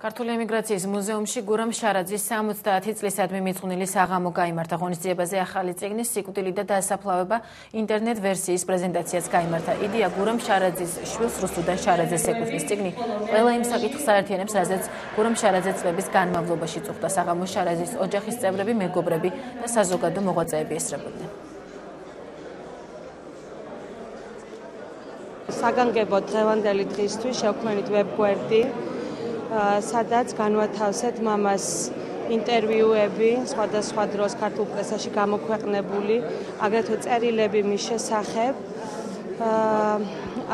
ქართული ემიგრაციის მუზეუმში გურამ შარაძის 70 წლისადმი მიძღვნილი საღამო გაიმართა. ღონისძიებაზე ახალი წიგნის სიკვდილი და დასაფლავება ინტერნეტ ვერსიის პრეზენტაციაც გაიმართა. იდეა გურამ შარაძის შვილს რუსუდან შარაძეს ეკუთვნის. წიგნი ყველა იმ საკითხს აერთიანებს, რაზეც გურამ შარაძე წლების განმავლობაში წუხდა. საღამოს შარაძის ოჯახის წევრები, მეგობრები და საზოგადო მოღვაწეები ესწრებოდნენ. საგანგებოდ დღევანდელი დღისთვის შევქმნით ვებგვერდი, სადაც განვათავსეთ მამას ინტერვიუები სხვადასხვა დროს ქართულ პრესაში გამოქვეყნებული, აგრეთვე წერილები მის შესახებ.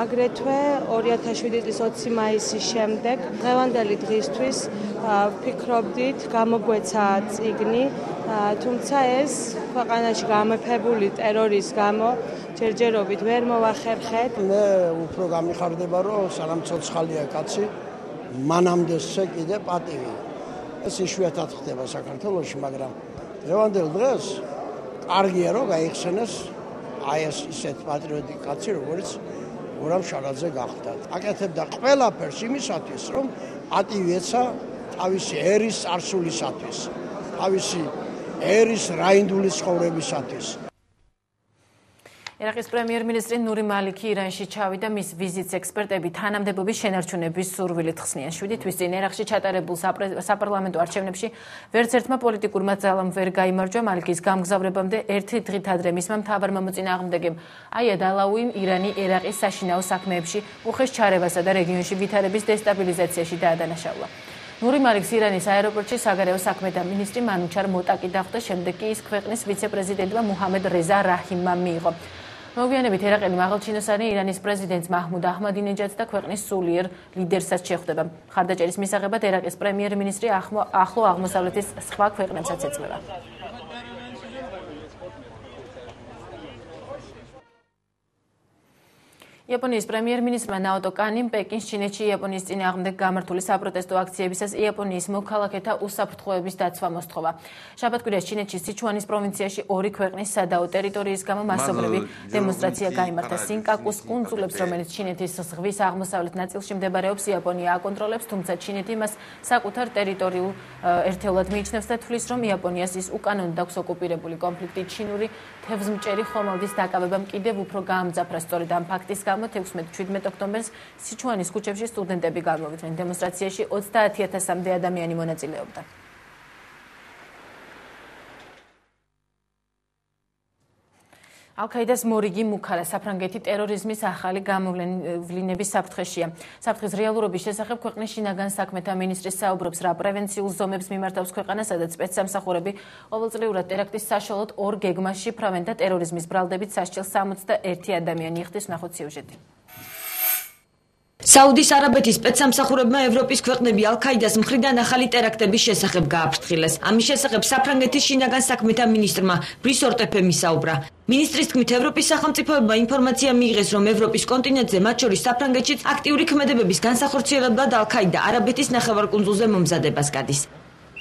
აგრეთვე 2007 წლის 20 მაისის შემდეგ დღევანდელი დღისთვის ვფიქრობდით გამოგვეცა წიგნი, თუმცა ეს ქვეყანაში გამეფებული ტერორის გამო ჯერჯერობით ვერ მოვახერხეთ. მე უფრო გამიხარდება, რომ სანამ ცოცხალია კაცი, მანამდესე კიდე პატივი. ეს იშვიათად ხდება საქართველოში, მაგრამ დღევანდელ დღეს კარგია რომ გაიხსენეს აი ეს ისეთ პატრიოტი კაცი, როგორც გურამ შარაძე გახდა. აკეთებდა ყველაფერს იმისათვის, რომ პატივი ეცა თავისი ერის წარსულისათვის, თავისი ერის რაინდული ცხოვრებისათვის. ერაყის პრემიერ-მინისტრი ნური მალიქი ირანში ჩავიდა, მის ვიზიტს ექსპერტები თანამდებობის შენარჩუნების სურვილით ხსნიან. 7 თვის წინ ერაყში ჩატარებულ საპარლამენტო არჩევნებში ვერც ერთმა პოლიტიკურმა ძალამ ვერ გაიმარჯვა. მალიქის გამგზავრებამდე ერთი დღით ადრე მისმა მთავარმა მოწინააღმდეგემ აიად ალაუიმ ირანი ერაყის საშინაო საქმეებში უხეშ ჩარევასა და რეგიონში ვითარების დესტაბილიზაციაში დაადანაშაულა. ნური მალიქს ირანის აეროპორტში საგარეო საქმეთა მინისტრი მანუჩარ მოტაკი დახვდა, შემდეგ კი ის ქვეყნის ვიცე-პრეზიდენტმა მუჰამედ რეზა რაჰიმმა მიიღო. მოგვიანებით ერაყელი მაღალჩინოსანი ირანის პრეზიდენტს მაჰმუდ აჰმადინეჯადს და ქვეყნის სულიერ ლიდერსაც შეხვდება. ხარდაჭერის მისაღებად ერაყის პრემიერ-მინისტრი ახლო აღმოსავლეთის სხვა ქვეყნებსაც ეწვევა. იაპონიის პრემიერ-მინისტრმა ნაოტო კანიმ პეკინს ჩინეთში იაპონიის წინააღმდეგ გამართული საპროტესტო აქციებისას იაპონიის მოქალაქეთა უსაფრთხოების დაცვა მოსთხოვა. შაბათ-კვირას ჩინეთში სიჩუანის პროვინციაში ორი ქვეყნის სადაო ტერიტორიის გამო მასობრივი დემონსტრაცია გაიმართა. სინკაკუს კუნძულებს, რომელიც ჩინეთის ზღვის აღმოსავლეთ ნაწილში მდებარეობს, იაპონია აკონტროლებს, თუმცა ჩინეთი მას საკუთარ ტერიტორიულ ერთეულად მიიჩნევს და თვლის, რომ იაპონიას ის უკანონოდ აქვს ოკუპირებული. კონფლიქტი ჩინური თევზმჭერი ხომალდის დაკავებამ კიდევ უფრო გაამძაფრა. სწორედ ამ ფაქტის გამო 16-17 ოქტომბერს სიჩუანის ქუჩებში სტუდენტები გამოვიდნენ. დემონსტრაციაში 30,000-მდე ადამიანი მონაწილეობდა. ალ-ქაიდას მორიგი მუქარა საფრანგეთი ტერორიზმის ახალი გამოვლენების საფრთხეშია. საფრთხის რეალურობის შესახებ ქვეყნის შინაგან საქმეთა მინისტრი საუბრობს, რა პრევენციულ ზომებს მიმართავს ქვეყანა, სადაც სპეცსამსახურები ყოველწლიურად ტერაქტის საშუალოდ 2 გეგმას შიფრავენ და ტერორიზმის ბრალდებით სასჯელს 61 ადამიანი იხდის. ნახოთ სიუჟეტი. საუდის არაბეთის სპეცსამსახურებმა ევროპის ქვეყნები ალ-ქაიდას მხრიდან ახალი ტერაქტების შესახებ გააფრთხილეს. ამის შესახებ საფრანგეთის შინაგან საქმეთა მინისტრმა ბრის ორტეფემი საუბრა. მინისტრის თქმით, ევროპის სახელმწიფოებმა ინფორმაცია მიიღეს, რომ ევროპის კონტინენტზე, მათ შორის საფრანგეთშიც აქტიური ქმედებების განსახორციელებლად ალ-ქაიდა არაბეთის ნახევარკუნძულზე მომზადებას გადის.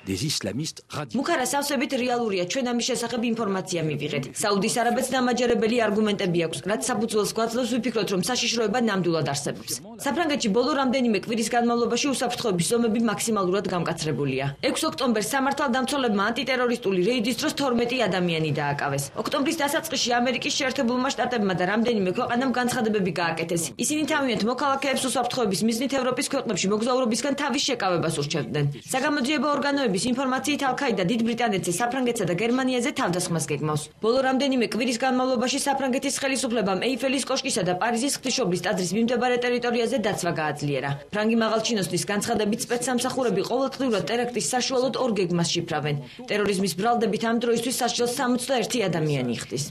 მუქარა სავსებით რეალურია, ჩვენ ამის შესახებ ინფორმაცია მივიღეთ. საუდის არაბეთს დამაჯერებელი არგუმენტები აქვს, რაც საფუძველს გვაძლევს ვიფიქროთ, რომ საშიშროება ნამდვილად არსებობს. საფრანგეთში ბოლო რამდენიმე კვირის განმავლობაში უსაფრთხოების ზომები მაქსიმალურად გამკაცრებულია. 6 ოქტომბერს სამართალდამცველებმა ანტიტერორისტული რეიდის დროს 12 ადამიანი დააკავეს. ოქტომბრის დასაწყისში ამერიკის შეერთებულმა შტატებმა და რამდენიმე ქვეყანამ განცხადებები გააკეთეს. ისინი თავიანთ მოქალაქეებს უსაფრთხოების მიზნით ევროპის ქვეყნებში მოგზაურობისგან თავის შეკავებას ურჩევდნენ. საგამოძიებო ორგანოების ინფორმაციით ალ-ქაიდა დიდ ბრიტანეთზე, საფრანგეთსა და გერმანიაზე თავდასხმას გეგმავს. ბოლო რამდენიმე კვირის განმავლობაში საფრანგეთის ხელისუფლებამ ეიფელის კოშკისა და პარიზის ღვთისმშობლის ტაძრის მიმდებარე ტერიტორიაზე დაცვა გააძლიერა. ფრანგი მაღალჩინოსნის განცხადებით სპეცსამსახურები ყოველწლიურად ტერაქტის საშუალოდ 2 გეგმას შიფრავენ. ტერორიზმის ბრალდებით ამ დროისთვის სასჯელს 61 ადამიანი იხდის.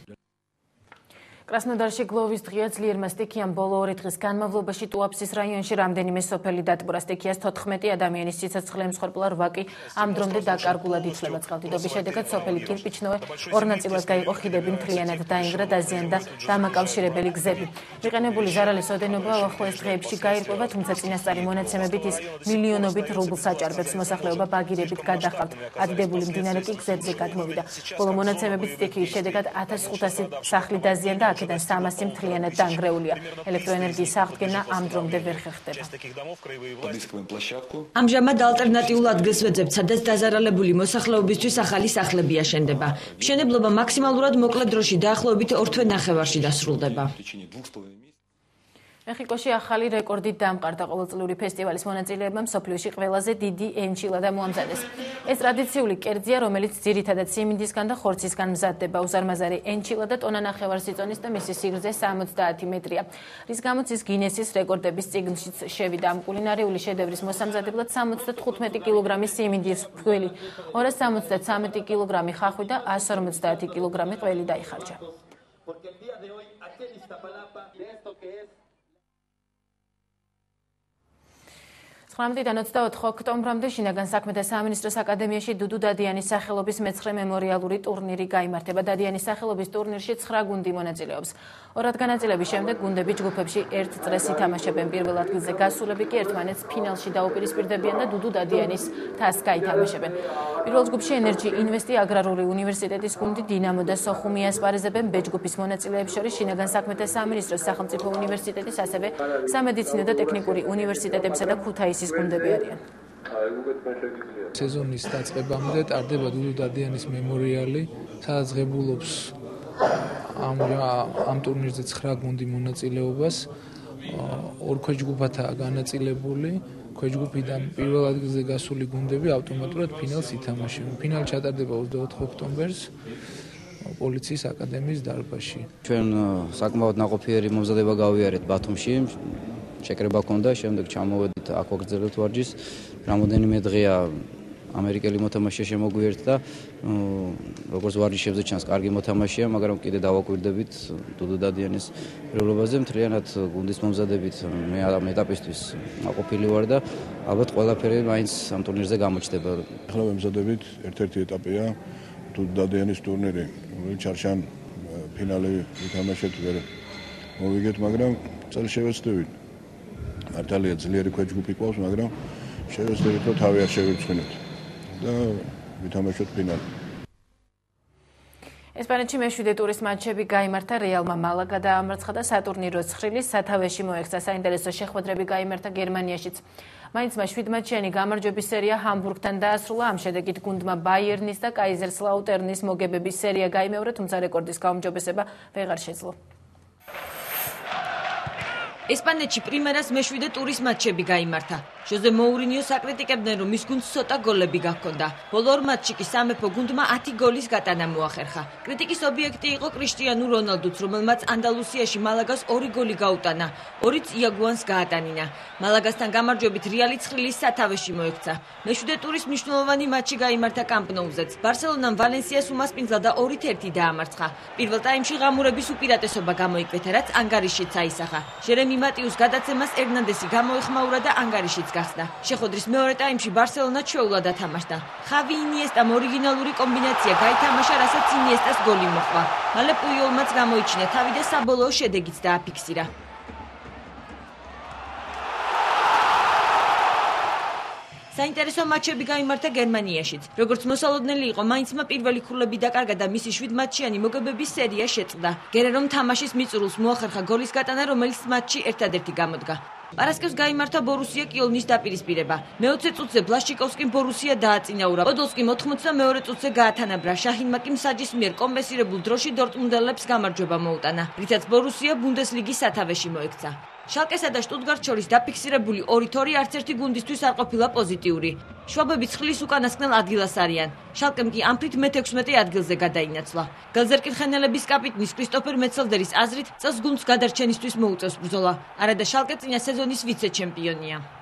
კრასნოდარში გლოვის დღეა ძლიერმა სტიქიამ ბოლო 2 დღის განმავლობაში ტუაფსის რაიონში რამდენიმე სოფელი დატბორა. სტიქიას 14 ადამიანის სიცოცხლე ემსხვერპლა, 8 კი ამ დრომდე დაკარგულად იცვლება. წყალდიდობის შედეგად სოფელი კირპიჩნოვე 2 ნაწილად გაიყო, ხიდები მთლიანად დაინგრა, დაზიანდა დამაკავშირებელი გზები. მიყენებული ზარალის ოდენობა ახლოს დღეებში გაირკვევა, თუმცა წინასწარი მონაცემებით ის მილიონობით რუბლს აჭარბებს. მოსახლეობა ბაგირებით გადახავთ. ადიდებული მდინარე კი გზებზე გადმოვიდა. ბოლო მონაცემებით სტიქიის შედეგად 1500 სახლი დაზიანდა, აქედან 300 მთლიანად დანგრეულია. ელექტროენერგიის აღდგენა ამ დრომდე ვერ ხერხდება. ამჟამად ალტერნატიულ ადგილს ვეძებთ, სადაც დაზარალებული მოსახლეობისთვის ახალი სახლები აშენდება. მშენებლობა მაქსიმალურად მოკლე დროში დაახლოებით 2 თვე ნახევარში დასრულდება. მეხიკოში ახალი რეკორდით დამყარდა ყოველწლიური ფესტივალის მონაწილეებმა მსოფლიოში ყველაზე დიდი ენჩილადა მოამზადეს. ეს ტრადიციული კერძია, რომელიც ძირითადად სიმინდისგან და ხორცისგან მზადდება. უზარმაზარი ენჩილადა ტონა ნახევარს იწონის და მისი სიგრძე 70 მეტრია. რის გამოც ის გინესის რეკორდების წიგნშიც შევიდა. ამ კულინარიული შედევრის მოსამზადებლად 75 კილოგრამის სიმინდის ფქვილი, 273 კილოგრამი ხახვი და 150 კილოგრამი ყველი დაიხარჯა. 19-დან 24 ოქტომბრამდე შინაგან საქმეთა სამინისტროს აკადემიაში დუდუ დადიანის სახელობის მე-9 მემორიალური ტურნირი გაიმართება. დადიანის სახელობის ტურნირში 9 გუნდი მონაწილეობს. 2 განაწილების შემდეგ გუნდები ჯგუფებში 1 წრეს ითამაშებენ. პირველ ადგილზე გასულები კი ერთმანეთს ფინალში დაუპირისპირდებიან და დუდუ დადიანის თასს გაითამაშებენ. პირველ ჯგუფში ენერჯი ინვესტი აგრარული უნივერსიტეტის გუნდი დინამო და სოხუმი ასპარეზებენ. B ჯგუფის მონაწილეებს შორის შინაგან საქმეთა სამინისტროს სახელმწიფო უნივერსიტეტის, ასევე სამედიცინო და ტექნიკური უნივერსიტეტებსა და ქუთაისის გუნდები არიან. სეზონის დაწყებამდე ტარდება დუდუ დადიანის მემორიალი, სადაც ღებულობს ამ ტურნირზე 9 გუნდი მონაწილეობას. 2 ქვეჯგუფათაა განაწილებული. ქვეჯგუფიდან პირველ ადგილზე გასული გუნდები ავტომატურად ფინალს ითამაშებენ. ფინალი ჩატარდება 24 ოქტომბერს პოლიციის აკადემიის დარბაზში. ჩვენ საკმაოდ ნაყოფიერი მომზადება გავიარეთ ბათუმში. შეკრება ჰქონდა, შემდეგ ჩამოვედით აქ ვაგრძელებთ ვარჯიშს. რამოდენიმე დღეა ამერიკელი მოთამაშე შემოგვიერთდა. როგორც ვარჯიშებზე ჩანს, კარგი მოთამაშეა, მაგრამ კიდე დავაკვირდებით დუდუ დადიანის პრობლემაზე. მთლიანად გუნდის მომზადებით მე ამ ეტაპისთვის ნაყოფილი ვარ და ალბათ ყველაფერი მაინც ამ ტურნირზე გამოჩნდება. ახლა მომზადებით ერთ-ერთი ეტაპია დუდუ დადიანის ტურნირი, რომელიც ჩარჩან ფინალი ვითამაშეთ, ვერ მოვიგეთ, მაგრამ წელი შევეცდებით. მართალია ძლიერი ქვეჯგუფი ყავს, მაგრამ შევეცდებით, რომ თავი არ შევირცხინოთ და ვითამაშოთ ფინალი. ესპანეთში მე-7 ტურის მატჩები გაიმართა. რეალმა მალაგა დაამარცხა და სატურნირო ცხრილის სათავეში მოექცა. საინტერესო შეხვედრები გაიმართა გერმანიაშიც. მაინც 7 მატჩიანი გამარჯვების სერია ჰამბურგთან დაასრულა. ამ შედეგით გუნდმა ბაიერნის და კაიზერსლაუტერნის მოგებების სერია გაიმეორა, თუმცა რეკორდის გაუმჯობესება ვეღარ შეძლო. ესპანეთში პრიმერას მე-7 ტურის მატჩები გაიმართა. ჟოზე მოურინიო საკრიტიკებდნენ, რომ მის გუნდს ცოტა გოლები გაქონდა. ბოლო 2 მატჩში კი სამეფო გუნდმა 10 გოლის გატანა მოახერხა. კრიტიკის ობიექტი იყო კრიშტიანუ რონალდუც, რომელმაც ანდალუსიაში მალაგას 2 გოლი გაუტანა, 2-ც იაგუანს გაატანინა. მალაგასთან გამარჯვებით რეალი ცხრილის სათავეში მოექცა. მე-7 ტურის მნიშვნელოვანი მატჩი გაიმართა კამპ ნოუზეც. ბარსელონამ ვალენსიას უმასპინძლა და 2-1 დაამარცხა. პირველ ტაიმში ღამურების უპირატესობა გამოიკვეთა, რაც ანგარიშშიც აისახა. ჟერემი მატიუს გადაცემას ერნანდესი გამოეხმაურა და ანგარიშიც გახსნა. შეხვედრის მეორე ტაიმში ბარსელონა ჩვეულად ათამაშდა. ხავი ინიესტამ ორიგინალური კომბინაცია გაითამაშა, რასაც ინიესტას გოლი მოჰყვა. მალე პუიოლმაც გამოიჩინა თავი და საბოლოო შედეგიც დააფიქსირა. საინტერესო მატჩები გაიმართა გერმანიაშიც. როგორც მოსალოდნელი იყო, მაინცმა პირველი ქულები დაკარგა და მისი 7 მატჩიანი მოგებების სერია შეწყდა. გერერომ თამაშის მიწურულს მოახერხა გოლის გატანა, რომელიც მატჩში ერთადერთი გამოდგა. პარასკევს გაიმართა ბორუსია კიოლნის დაპირისპირება. მე-20 წუთზე ბლაშიკოვსკიმ ბორუსია დააწინაურა. პოდოლსკიმ 92 წუთზე გაათანაბრა. შაჰინმა კი მსაჯის მიერ კომპენსირებულ დროში დორტმუნდელებს გამარჯვება მოუტანა, რითაც ბორუსია ბუნდესლიგის სათავეში მოექცა. შალკესა და შტუტგარტს შორის დაფიქსირებული 2-2 არც ერთი გუნდისთვის არ ყოფილა პოზიტიური. შვაბები ცხრილის უკანასკნელ ადგილას არიან. შალკემ კი ამფრით მე-16 ადგილზე გადაინაცვლა. გელზერკინხენელების კაპიტნის კრისტოფერ მეცელდერის აზრით, წელს გუნდს გადარჩენისთვის მოუწევს ბრძოლა. არადა შალკე წინა სეზონის ვიცე-ჩემპიონია.